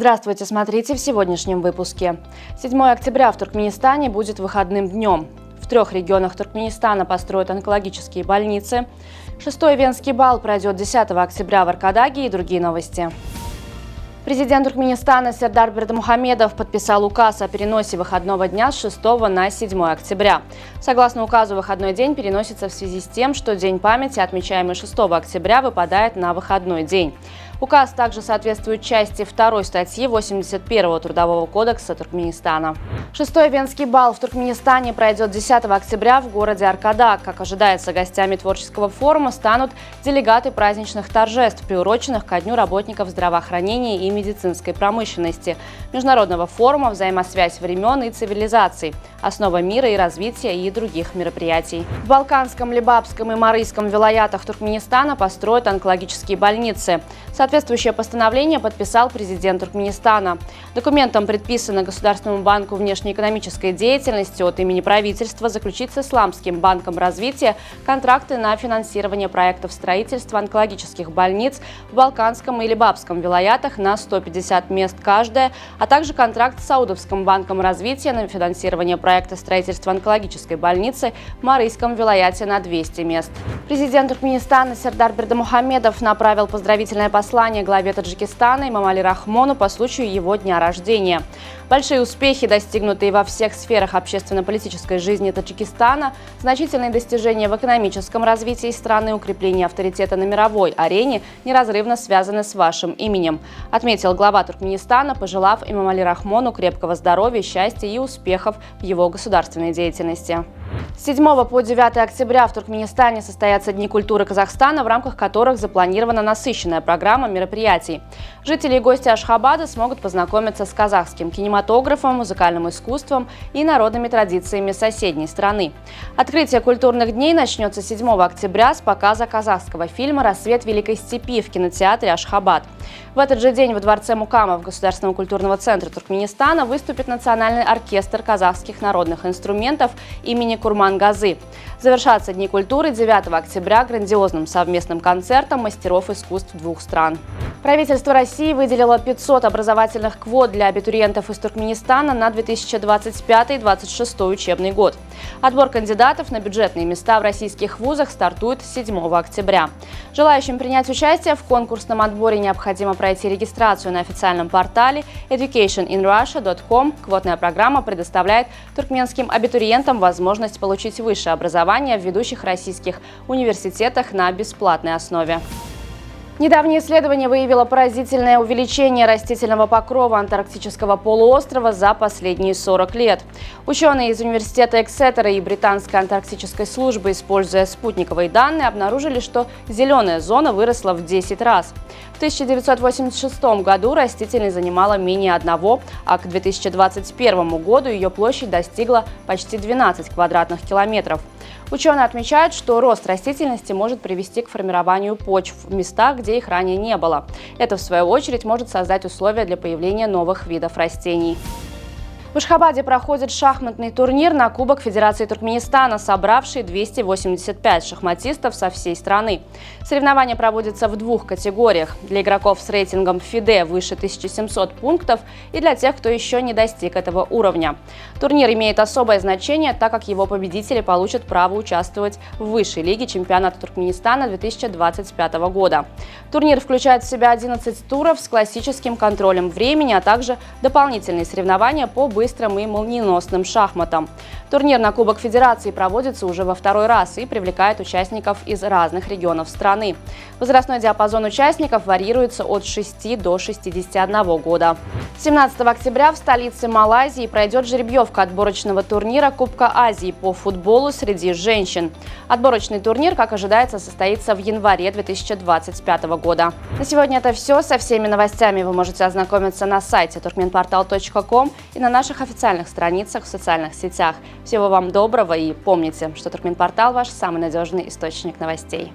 Здравствуйте, смотрите в сегодняшнем выпуске. 7 октября в Туркменистане будет выходным днем. В 3 регионах Туркменистана построят онкологические больницы. 6-й Венский бал пройдет 10 октября в Аркадаге и другие новости. Президент Туркменистана Сердар Бердымухамедов подписал указ о переносе выходного дня с 6 на 7 октября. Согласно указу, выходной день переносится в связи с тем, что День памяти, отмечаемый 6 октября, выпадает на выходной день. Указ также соответствует части 2 статьи 81 Трудового кодекса Туркменистана. 6-й Венский бал в Туркменистане пройдет 10 октября в городе Аркадаг. Как ожидается, гостями творческого форума станут делегаты праздничных торжеств, приуроченных ко Дню работников здравоохранения и медицинской промышленности, Международного форума «Взаимосвязь времен и цивилизаций. Основа мира и развития» и других мероприятий. В Балканском, Лебабском и Марийском вилаятах Туркменистана построят онкологические больницы. Соответствующее постановление подписал президент Туркменистана. Документом предписано Государственному банку внешнеэкономической деятельности от имени правительства заключить с Исламским банком развития контракты на финансирование проектов строительства онкологических больниц в Балканском и Лебабском вилаятах на 150 мест каждая, а также контракт с Саудовским банком развития на финансирование проекта строительства онкологической больницы в Марийском вилаяте на 200 мест. Президент Туркменистана Сердар Бердымухамедов направил поздравительное послание главе Таджикистана Эмомали Рахмону по случаю его дня рождения. Большие успехи, достигнутые во всех сферах общественно-политической жизни Таджикистана, значительные достижения в экономическом развитии страны, укрепление авторитета на мировой арене неразрывно связаны с вашим именем, отметил глава Туркменистана, пожелав Эмомали Рахмону крепкого здоровья, счастья и успехов в его государственной деятельности. С 7 по 9 октября в Туркменистане состоятся Дни культуры Казахстана, в рамках которых запланирована насыщенная программа мероприятий. Жители и гости Ашхабада смогут познакомиться с казахским кинематографом, музыкальным искусством и народными традициями соседней страны. Открытие культурных дней начнется 7 октября с показа казахского фильма «Рассвет Великой Степи» в кинотеатре Ашхабад. В этот же день во дворце Мукамов Государственного культурного центра Туркменистана выступит Национальный оркестр казахских народных инструментов имени Курмангазы. Завершатся Дни культуры 9 октября грандиозным совместным концертом мастеров искусств двух стран. Правительство России выделило 500 образовательных квот для абитуриентов из Туркменистана на 2025-2026 учебный год. Отбор кандидатов на бюджетные места в российских вузах стартует 7 октября. Желающим принять участие в конкурсном отборе необходимо пройти регистрацию на официальном портале educationinrussia.com. Квотная программа предоставляет туркменским абитуриентам возможность получить высшее образование в ведущих российских университетах на бесплатной основе. Недавнее исследование выявило поразительное увеличение растительного покрова антарктического полуострова за последние 40 лет. Ученые из университета Эксетера и британской антарктической службы, используя спутниковые данные, обнаружили, что зеленая зона выросла в 10 раз. В 1986 году растительность занимала менее 1, а к 2021 году ее площадь достигла почти 12 квадратных километров. Ученые отмечают, что рост растительности может привести к формированию почв в местах, где их ранее не было. Это, в свою очередь, может создать условия для появления новых видов растений. В Ашхабаде проходит шахматный турнир на Кубок Федерации Туркменистана, собравший 285 шахматистов со всей страны. Соревнования проводятся в 2 категориях – для игроков с рейтингом ФИДЕ выше 1700 пунктов и для тех, кто еще не достиг этого уровня. Турнир имеет особое значение, так как его победители получат право участвовать в высшей лиге чемпионата Туркменистана 2025 года. Турнир включает в себя 11 туров с классическим контролем времени, а также дополнительные соревнования по быстрым и молниеносным шахматам. Турнир на Кубок Федерации проводится уже во 2-й раз и привлекает участников из разных регионов страны. Возрастной диапазон участников варьируется от 6 до 61 года. 17 октября в столице Малайзии пройдет жеребьевка отборочного турнира Кубка Азии по футболу среди женщин. Отборочный турнир, как ожидается, состоится в январе 2025 года. На сегодня это все. Со всеми новостями вы можете ознакомиться на сайте turkmenportal.com и на наших официальных страницах в социальных сетях. Всего вам доброго и помните, что Туркменпортал – ваш самый надежный источник новостей.